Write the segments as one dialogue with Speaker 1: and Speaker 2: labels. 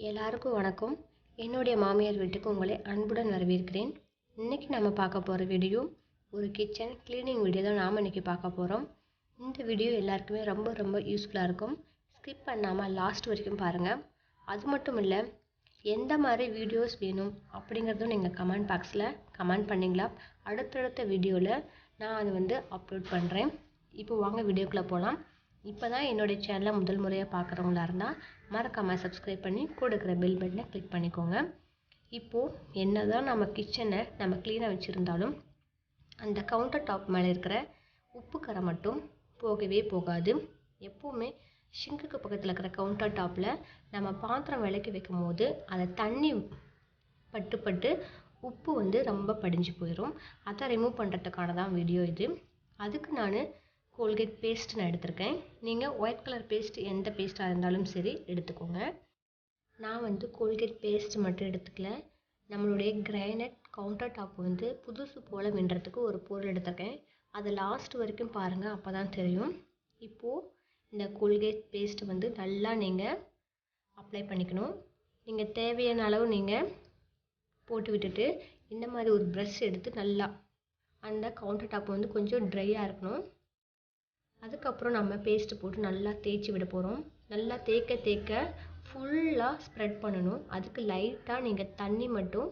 Speaker 1: எல்லாருக்கும் வணக்கம். என்னுடைய மாமியார் வீட்டுக்கு உங்களை அன்புடன் வரவேற்கிறேன். இன்றைக்கி நம்ம பார்க்க போகிற வீடியோ ஒரு கிச்சன் க்ளீனிங் வீடியோ தான் நாம் இன்றைக்கி பார்க்க போகிறோம். இந்த வீடியோ எல்லாருக்குமே ரொம்ப யூஸ்ஃபுல்லாக இருக்கும். ஸ்கிப் பண்ணாமல் லாஸ்ட் வரைக்கும் பாருங்கள். அது மட்டும் இல்லை, எந்த மாதிரி வீடியோஸ் வேணும் அப்படிங்கிறதும் நீங்கள் கமெண்ட் பாக்ஸில் கமெண்ட் பண்ணிங்களா, அடுத்தடுத்த வீடியோவில் நான் அதை அப்லோட் பண்ணுறேன். இப்போ வாங்க வீடியோக்குள்ளே போகலாம். இப்போ தான் என்னுடைய சேனலை முதல் முறையாக பார்க்குறவங்களா இருந்தால் மறக்காமல் சப்ஸ்கிரைப் பண்ணி கொடுக்குற பெல் பட்டனை கிளிக் பண்ணிக்கோங்க. இப்போது என்ன தான் நம்ம கிச்சனை நம்ம க்ளீனாக வச்சுருந்தாலும் அந்த கவுண்டர் டாப் மேலே இருக்கிற உப்பு கரை மட்டும் போகவே போகாது. எப்போவுமே ஷிங்குக்கு பக்கத்தில் இருக்கிற கவுண்டர் டாப்பில் நம்ம பாத்திரம் விளக்கி வைக்கும் போது அதை தண்ணி பட்டு உப்பு ரொம்ப படிஞ்சு போயிடும். அதை ரிமூவ் பண்ணுறதுக்கான தான் வீடியோ இது. அதுக்கு நான் கோல்கேட் பேஸ்ட் நான் எடுத்திருக்கேன். நீங்கள் ஒயிட் கலர் பேஸ்ட் எந்த பேஸ்ட்டாக இருந்தாலும் சரி எடுத்துக்கோங்க. நான் கோல்கேட் பேஸ்ட் மட்டும் எடுத்துக்கல, நம்மளுடைய கிரானைட் கவுண்டர் டாப் புதுசு போல் மின்றதுக்கு ஒரு பொருள் எடுத்திருக்கேன். அதை லாஸ்ட் வரைக்கும் பாருங்கள், அப்போ தான் தெரியும். இப்போது இந்த கோல்கேட் பேஸ்ட் நல்லா நீங்கள் அப்ளை பண்ணிக்கணும். நீங்கள் தேவையான அளவு நீங்கள் போட்டு விட்டுட்டு இந்த மாதிரி ஒரு ப்ரஷ் எடுத்து நல்லா அந்த கவுண்டர் டாப் கொஞ்சம் ட்ரையாக இருக்கணும். அதுக்கப்புறம் நம்ம பேஸ்ட்டு போட்டு நல்லா தேய்ச்சி விட போகிறோம். நல்லா தேய்க்க ஃபுல்லாக ஸ்ப்ரெட் பண்ணணும். அதுக்கு லைட்டாக நீங்கள் தண்ணி மட்டும்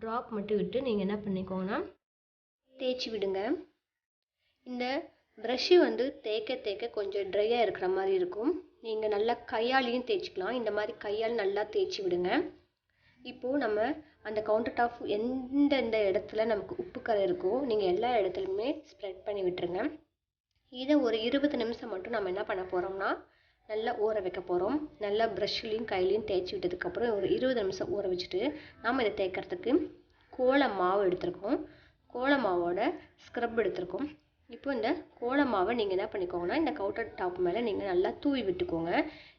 Speaker 1: ட்ராப் மட்டும் விட்டு நீங்கள் என்ன பண்ணிக்கோங்கன்னா தேய்ச்சி விடுங்க. இந்த ப்ரஷ்ஷு தேய்க்க கொஞ்சம் ட்ரையாக இருக்கிற மாதிரி இருக்கும். நீங்கள் நல்லா கையாலையும் தேய்ச்சிக்கலாம். இந்த மாதிரி கையால் நல்லா தேய்ச்சி விடுங்க. இப்போது நம்ம அந்த கவுண்டர் டாப் எந்தெந்த இடத்துல நமக்கு உப்பு கரை இருக்கோ நீங்கள் எல்லா இடத்துலையுமே ஸ்ப்ரெட் பண்ணி விட்டுருங்க. இதை ஒரு 20 நிமிஷம் மட்டும் நம்ம என்ன பண்ண போகிறோம்னா நல்லா ஊற வைக்க போகிறோம். நல்லா ப்ரஷ்லையும் கையிலையும் தேய்ச்சி விட்டதுக்கப்புறம் ஒரு 20 நிமிஷம் ஊற வச்சுட்டு நாம் இதை தேய்க்கிறதுக்கு கோல மாவு எடுத்துருக்கோம். கோல மாவோட ஸ்க்ரப் எடுத்துருக்கோம். இப்போ இந்த கோல மாவை நீங்கள் என்ன பண்ணிக்கோங்கன்னா இந்த கவுண்டர் டாப் மேலே நீங்கள் நல்லா தூவி விட்டுக்கோங்க.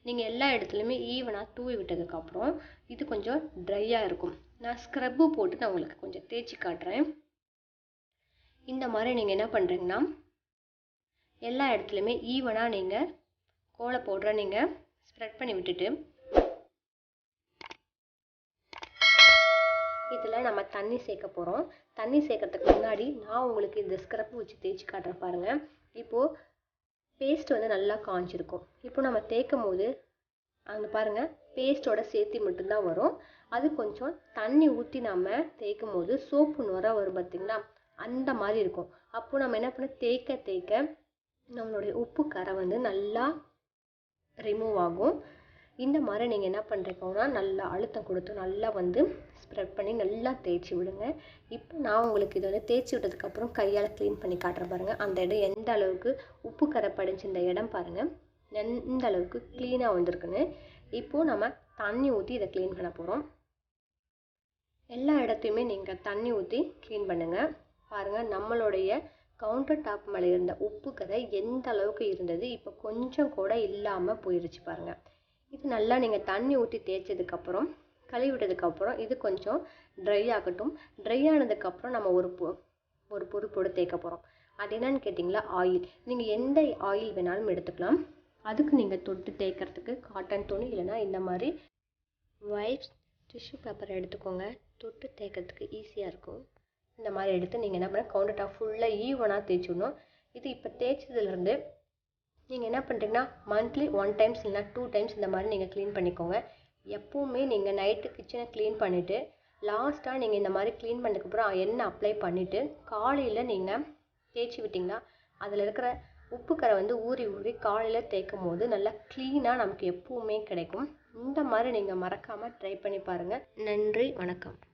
Speaker 1: நீங்கள் எல்லா இடத்துலையுமே ஈவனாக தூவி விட்டதுக்கப்புறம் இது கொஞ்சம் ட்ரையாக இருக்கும். நான் ஸ்க்ரப்பு போட்டு நான் உங்களுக்கு கொஞ்சம் தேய்ச்சி காட்டுறேன். இந்த மாதிரி நீங்கள் என்ன பண்ணுறீங்கன்னா எல்லா இடத்துலையுமே ஈவனாக நீங்கள் கோல பவுடரை நீங்கள் ஸ்ப்ரெட் பண்ணி விட்டுட்டு இதில் நம்ம தண்ணி சேர்க்க போகிறோம். தண்ணி சேர்க்கறதுக்கு முன்னாடி நான் உங்களுக்கு இந்த ஸ்க்ரப்பு வச்சு தேய்ச்சி காட்டுறேன் பாருங்கள். இப்போது பேஸ்ட் நல்லா காஞ்சிருக்கும். இப்போ நம்ம தேய்க்கும் போது அங்கே பாருங்கள் பேஸ்ட்டோட சேர்த்தி மட்டும்தான் வரும். அது கொஞ்சம் தண்ணி ஊற்றி நம்ம தேய்க்கும் போது சோப்பு நுர வரும் பார்த்திங்களா, அந்த மாதிரி இருக்கும். அப்போது நம்ம என்ன பண்ண தேய்க்க நம்மளுடைய உப்பு கரை நல்லா ரிமூவ் ஆகும். இந்த மாதிரி நீங்கள் என்ன பண்ணுறீங்கன்னா நல்லா அழுத்தம் கொடுத்து நல்லா ஸ்ப்ரெட் பண்ணி நல்லா தேய்ச்சி விடுங்க. இப்போ நான் உங்களுக்கு இதை தேய்ச்சி விட்டதுக்கப்புறம் கையால் க்ளீன் பண்ணி காட்டுற பாருங்கள். அந்த இடம் எந்த அளவுக்கு உப்பு கரை படிஞ்சு இந்த இடம் பாருங்கள் எந்த அளவுக்கு க்ளீனாக வந்திருக்குன்னு. இப்போது நம்ம தண்ணி ஊற்றி இதை க்ளீன் பண்ண போகிறோம். எல்லா இடத்தையுமே நீங்கள் தண்ணி ஊற்றி க்ளீன் பண்ணுங்கள். பாருங்கள் நம்மளுடைய கவுண்டர் டாப் மேலே இருந்த உப்பு கரை எந்த அளவுக்கு இருந்தது இப்போ கொஞ்சம் கூட இல்லாமல் போயிடுச்சு பாருங்கள். இது நல்லா நீங்கள் தண்ணி ஊற்றி தேய்ச்சதுக்கப்புறம் கழுவி விட்டதுக்கப்புறம் இது கொஞ்சம் ட்ரை ஆகட்டும். ட்ரை ஆனதுக்கப்புறம் நம்ம ஒரு பொருளோடு தேய்க்க போகிறோம். அது என்னன்னு கேட்டிங்களா, ஆயில். நீங்கள் எந்த ஆயில் வேணாலும் எடுத்துக்கலாம். அதுக்கு நீங்கள் தொட்டு தேய்க்கிறதுக்கு காட்டன் துணி இல்லைனா இந்த மாதிரி ஒயிட் டிஷ்யூ பேப்பர் எடுத்துக்கோங்க. தொட்டு தேய்க்கிறதுக்கு ஈஸியாக இருக்கும். இந்த மாதிரி எடுத்து நீங்கள் என்ன பண்ண கவுண்டர் டாப் ஃபுல்லாக ஈவனாக தேய்ச்சிடணும். இது இப்போ தேய்ச்சதுலேருந்து நீங்கள் என்ன பண்ணுறீங்கன்னா மந்த்லி 1 டைம்ஸ் இல்லைனா 2 டைம்ஸ் இந்த மாதிரி நீங்கள் க்ளீன் பண்ணிக்கோங்க. எப்போவுமே நீங்கள் நைட்டு கிச்சனை க்ளீன் பண்ணிவிட்டு லாஸ்ட்டாக நீங்கள் இந்த மாதிரி க்ளீன் பண்ணதுக்கப்புறம் எண்ணெய் அப்ளை பண்ணிவிட்டு காலையில் நீங்கள் தேய்ச்சி விட்டிங்கன்னா அதில் இருக்கிற உப்பு கரை ஊறி காலையில் தேய்க்கும் போது நல்லா க்ளீனாக நமக்கு எப்போவுமே கிடைக்கும். இந்த மாதிரி நீங்கள் மறக்காமல் ட்ரை பண்ணி பாருங்கள். நன்றி, வணக்கம்.